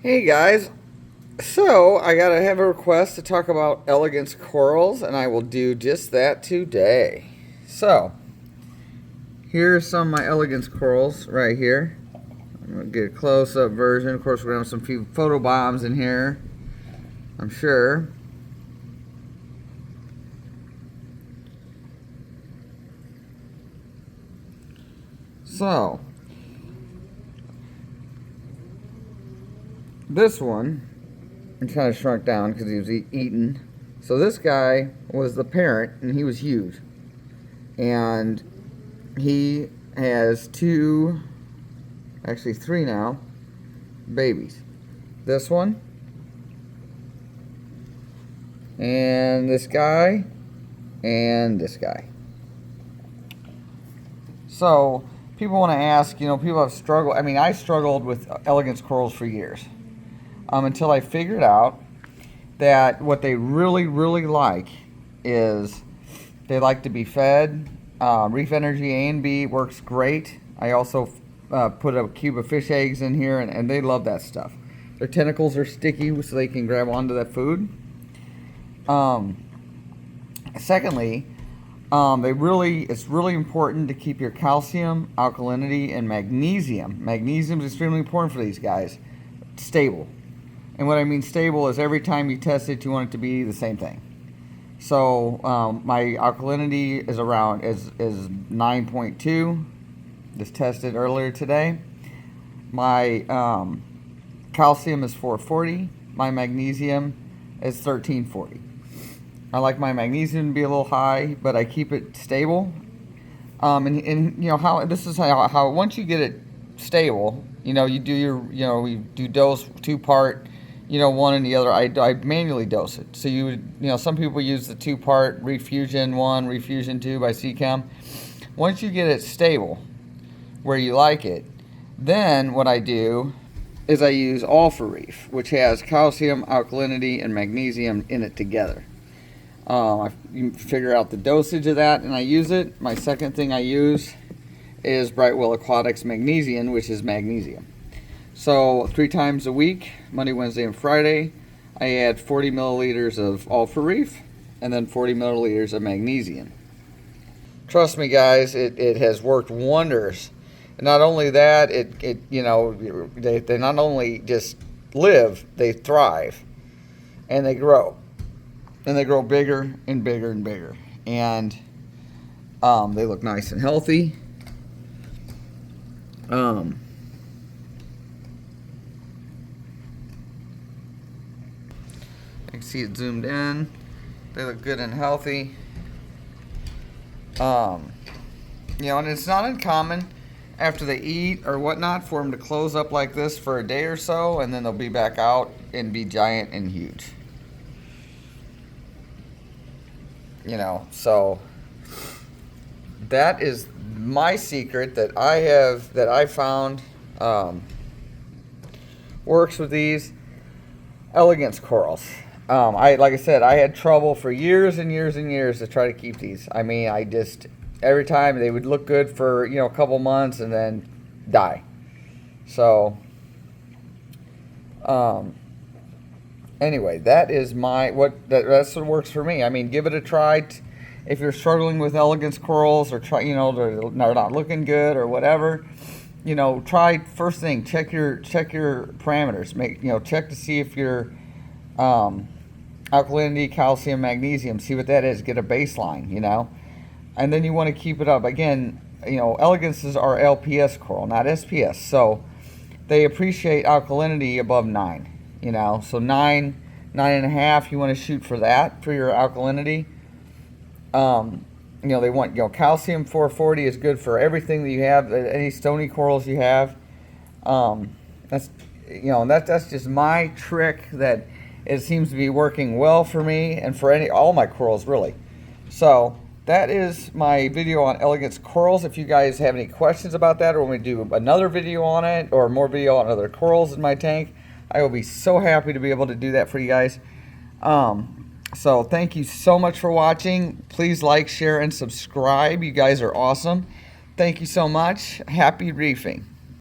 Hey guys, so I gotta have a request to talk about Elegance Corals, and I will do just that today. So, here's some of my Elegance Corals right here. I'm gonna get a close-up version. Of course, we're gonna have some few photo bombs in here, I'm sure. So, this one, I'm kind of shrunk down because he was eaten. So this guy was the parent, and he was huge. And he has actually three now, babies. This one, and this guy, and this guy. So people want to ask, people have struggled. I mean, I struggled with Elegance Corals for years, until I figured out that what they really, really like is they like to be fed. Reef Energy A and B works great. I also put a cube of fish eggs in here, and they love that stuff. Their tentacles are sticky, so they can grab onto that food. Secondly, it's really important to keep your calcium, alkalinity, and magnesium. Magnesium is extremely important for these guys. Stable. And what I mean stable is every time you test it, you want it to be the same thing. So my alkalinity is 9.2. Just tested earlier today. My calcium is 440. My magnesium is 1340. I like my magnesium to be a little high, but I keep it stable. And how this is how once you get it stable, you do we do dose 2-part. One and the other. I manually dose it. So some people use the 2-part Refusion 1, Refusion 2 by Seachem. Once you get it stable, where you like it, then what I do is I use All for Reef, which has calcium, alkalinity, and magnesium in it together. You figure out the dosage of that, and I use it. My second thing I use is Brightwell Aquatics Magnesium, which is magnesium. So 3 times a week, Monday, Wednesday, and Friday, I add 40 milliliters of All for Reef and then 40 milliliters of magnesium. Trust me, guys, it has worked wonders. And not only that, they not only just live, they thrive, and they grow, and they grow bigger and bigger and bigger, and they look nice and healthy. You can see it zoomed in. They look good and healthy. And it's not uncommon after they eat or whatnot for them to close up like this for a day or so, and then they'll be back out and be giant and huge. So that is my secret that I found works with these Elegance Corals. Like I said, I had trouble for years and years and years to try to keep these. I mean, every time they would look good for a couple months and then die. So anyway, that's what works for me. I mean, give it a try. If you're struggling with Elegance Corals or they're not looking good or whatever, try first thing. Check your parameters. Check to see if your alkalinity, calcium, magnesium. See what that is. Get a baseline. And then you want to keep it up. Again, Elegances are LPS coral, not SPS. So they appreciate alkalinity above 9. So 9.5. You want to shoot for that for your alkalinity. They want calcium 440 is good for everything that you have. Any stony corals you have. That's just my trick that it seems to be working well for me and for all my corals really. So that is my video on Elegance Corals. If you guys have any questions about that or want me to do another video on it or more video on other corals in my tank, I will be so happy to be able to do that for you guys. So thank you so much for watching. Please like, share, and subscribe. You guys are awesome. Thank you so much. Happy reefing.